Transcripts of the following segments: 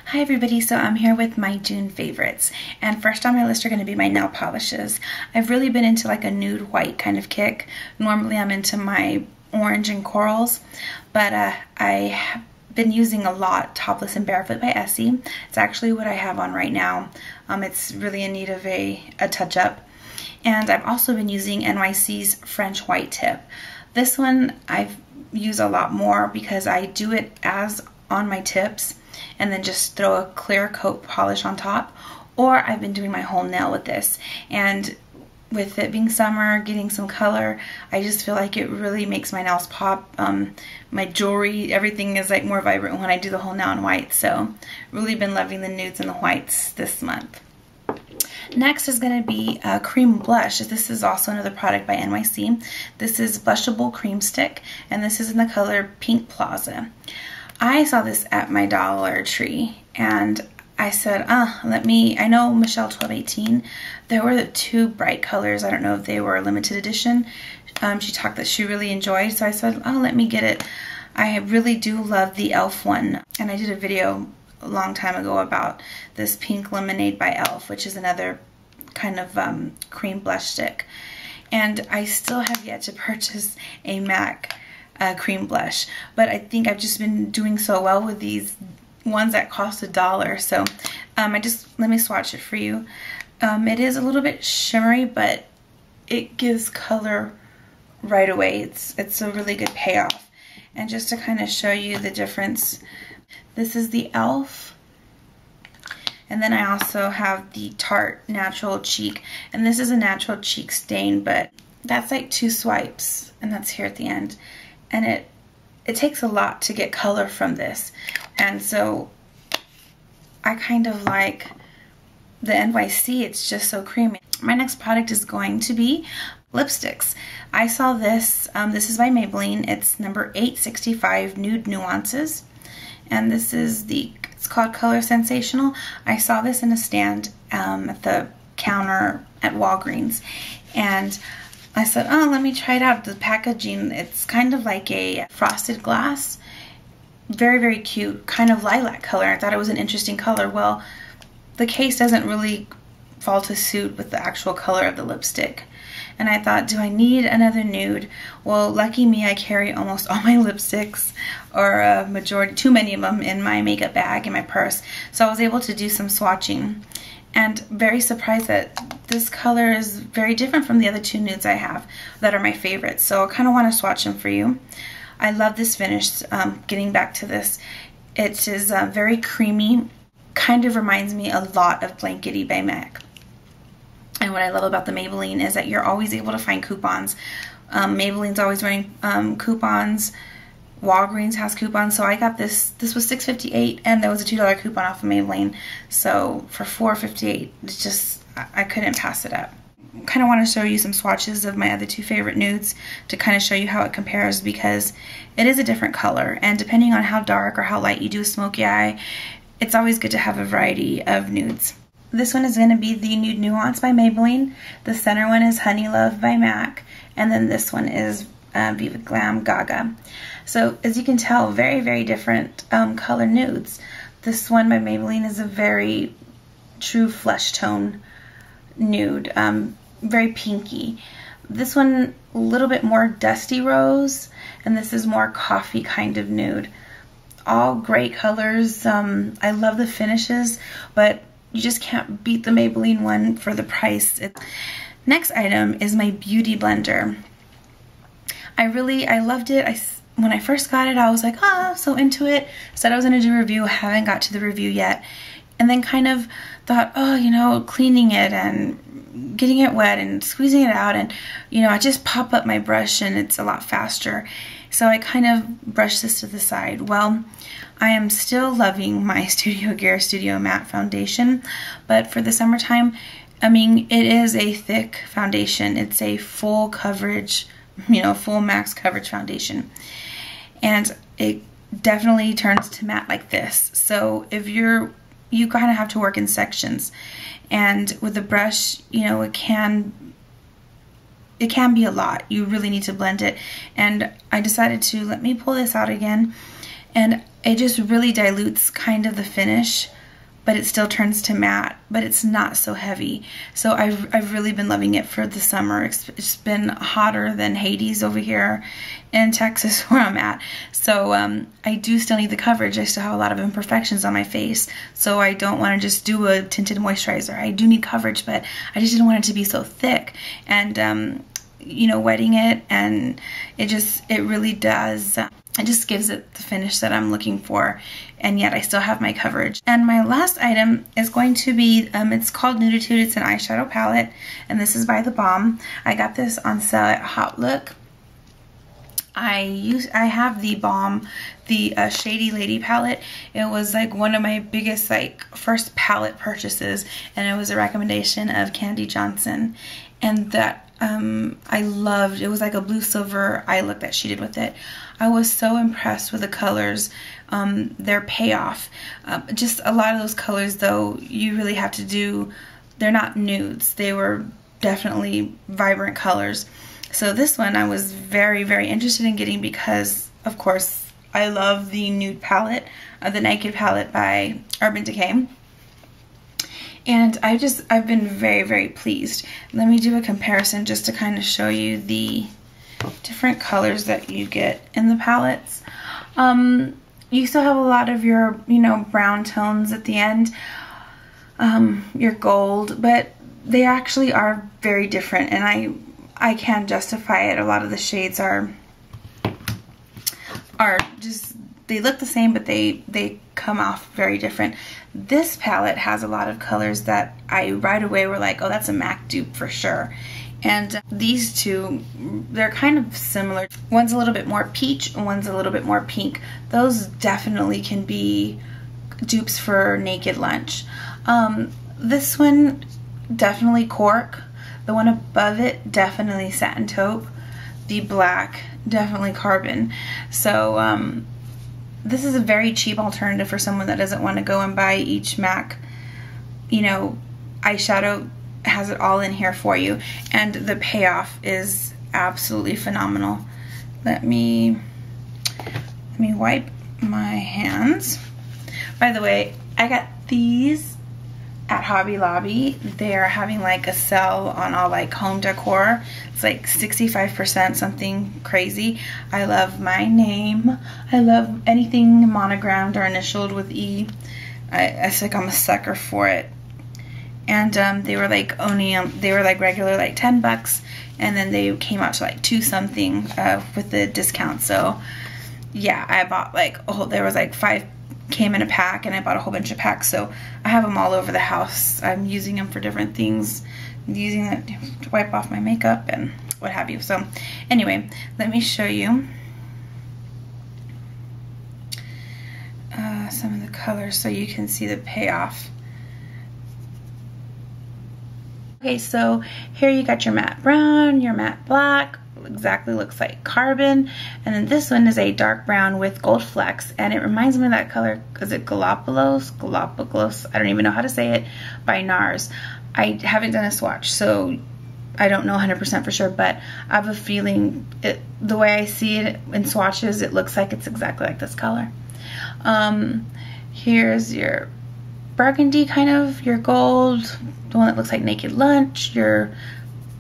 Hi everybody, so I'm here with my June favorites, and first on my list are going to be my nail polishes. I've really been into like a nude white kind of kick. Normally I'm into my orange and corals, but I have been using a lot Topless and Barefoot by Essie. It's actually what I have on right now. It's really in need of a touch-up. And I've also been using NYC's French White Tip. This one I've used a lot more because I do it as on my tips and then just throw a clear coat polish on top, or I've been doing my whole nail with this. And with it being summer, getting some color, I just feel like it really makes my nails pop. My jewelry, everything is like more vibrant when I do the whole nail in white. So really been loving the nudes and the whites this month. Next is going to be a cream blush. This is also another product by NYC. This is Blushable Cream Stick, and this is in the color Pink Plaza. I saw this at my Dollar Tree, and I said, I know Michelle 1218, there were the two bright colors. I don't know if they were limited edition. She talked that she really enjoyed, so I said, let me get it. I really do love the e.l.f. one, and I did a video a long time ago about this Pink Lemonade by e.l.f., which is another kind of cream blush stick. And I still have yet to purchase a MAC cream blush, but I think I've just been doing so well with these ones that cost $1. So let me swatch it for you. It is a little bit shimmery, but it gives color right away. It's a really good payoff. And just to kind of show you the difference, this is the e.l.f. And then I also have the Tarte Natural Cheek, and this is a natural cheek stain, but that's like 2 swipes, and that's here at the end. And it takes a lot to get color from this. And so I kind of like the NYC, it's just so creamy. My next product is going to be lipsticks. I saw this, this is by Maybelline. It's number 865 Nude Nuances. And this is it's called Color Sensational. I saw this in a stand at the counter at Walgreens. And I said, let me try it out. The packaging, it's kind of like a frosted glass. Very, very cute, kind of lilac color. I thought it was an interesting color. Well, the case doesn't really fall to suit with the actual color of the lipstick. And I thought, do I need another nude? Well, lucky me, I carry almost all my lipsticks, or a majority, too many of them, in my makeup bag, in my purse. So I was able to do some swatching. And very surprised that this color is very different from the other 2 nudes I have that are my favorites. So I kind of want to swatch them for you. I love this finish. Getting back to this, it is very creamy. Kind of reminds me a lot of Blankety by MAC. And what I love about the Maybelline is that you're always able to find coupons. Maybelline's always running coupons. Walgreens has coupons, so I got this. This was $6.58, and there was a $2 coupon off of Maybelline. So for $4.58, it's just, I couldn't pass it up. Kind of want to show you some swatches of my other 2 favorite nudes to kind of show you how it compares, because it is a different color, and depending on how dark or how light you do a smoky eye, it's always good to have a variety of nudes. This one is going to be the Nude Nuance by Maybelline. The center one is Honey Love by MAC, and then this one is Viva Glam Gaga. So as you can tell, very, very different color nudes. This one by Maybelline is a very true flesh tone nude, very pinky. This one a little bit more dusty rose, and this is more coffee kind of nude. All great colors. I love the finishes, but you just can't beat the Maybelline one for the price. Next item is my Beauty Blender. I loved it. When I first got it, I was like, so into it. Said I was going to do a review, haven't got to the review yet. And then kind of thought, cleaning it and getting it wet and squeezing it out, and I just pop up my brush and it's a lot faster. So I kind of brushed this to the side. Well, I am still loving my Studio Gear Studio Matte Foundation, but for the summertime, it is a thick foundation. It's a full coverage, full max coverage foundation. And it definitely turns to matte like this. So if you kind of have to work in sections. And with the brush, it can be a lot. You really need to blend it. And I decided to let me pull this out again. And it just really dilutes kind of the finish but it still turns to matte, but it's not so heavy. So I've really been loving it for the summer. It's been hotter than Hades over here in Texas where I'm at. So I do still need the coverage. I still have a lot of imperfections on my face, so I don't want to just do a tinted moisturizer. I do need coverage, but I just didn't want it to be so thick. And you know, wetting it, and it really does, it just gives it the finish that I'm looking for, and yet I still have my coverage. And my last item is going to be, it's called Nuditude. It's an eyeshadow palette, and this is by The Balm. I got this on sale at Hot Look. I have The Balm, the Shady Lady palette. It was like one of my biggest first palette purchases, and it was a recommendation of Candy Johnson, and that I loved. It was like a blue silver eye look that she did with it. I was so impressed with the colors, their payoff. Just a lot of those colors though, you really have to do, they're not nudes. They were definitely vibrant colors. So this one I was very, very interested in getting because, of course, I love the nude palette, the Naked palette by Urban Decay. And I've been very, very pleased. Let me do a comparison just to kind of show you the different colors that you get in the palettes. You still have a lot of your, you know, brown tones at the end, your gold, but they actually are very different, and I can justify it. A lot of the shades are just, they look the same, but they come off very different. This palette has a lot of colors that I right away were like, oh, that's a MAC dupe for sure. And these two, they're kind of similar. One's a little bit more peach, and one's a little bit more pink. Those definitely can be dupes for Naked Lunch. This one, definitely Cork. The one above it, definitely Satin Taupe. The black, definitely Carbon. So, this is a very cheap alternative for someone that doesn't want to go and buy each MAC, you know, eyeshadow. Has it all in here for you, and the payoff is absolutely phenomenal. Let me wipe my hands. By the way, I got these at Hobby Lobby. They are having like a sale on all like home decor. It's like 65%, something crazy. I love my name. I love anything monogrammed or initialed with E. I think I'm a sucker for it. And they were like only, they were like regular like 10 bucks, and then they came out to like 2 something with the discount. So yeah, I bought like, oh, there was like 5 came in a pack, and I bought a whole bunch of packs. So I have them all over the house. I'm using them for different things. I'm using it to wipe off my makeup and what have you. So anyway, let me show you some of the colors so you can see the payoff. Okay, so here you got your matte brown, your matte black, exactly looks like Carbon, and then this one is a dark brown with gold flecks, and it reminds me of that color, is it Galapagos, I don't even know how to say it, by NARS. I haven't done a swatch, so I don't know 100% for sure, but I have a feeling, the way I see it in swatches, it looks like it's exactly like this color. Here's your burgundy, kind of, your gold, the one that looks like Naked Lunch, your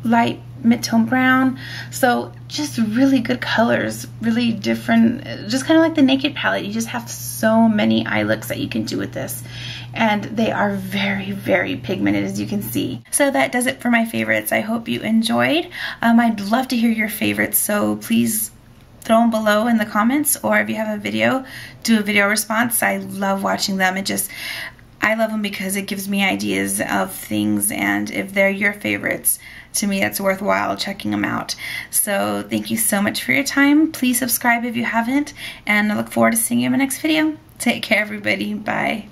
light mid-tone brown. So just really good colors, really different, just kind of like the Naked palette. You just have so many eye looks that you can do with this, and they are very, very pigmented, as you can see. So that does it for my favorites. I hope you enjoyed. I'd love to hear your favorites, so please throw them below in the comments, or if you have a video, do a video response. I love watching them. I love them because it gives me ideas of things, and if they're your favorites, to me that's worthwhile checking them out. So thank you so much for your time. Please subscribe if you haven't, and I look forward to seeing you in my next video. Take care, everybody. Bye.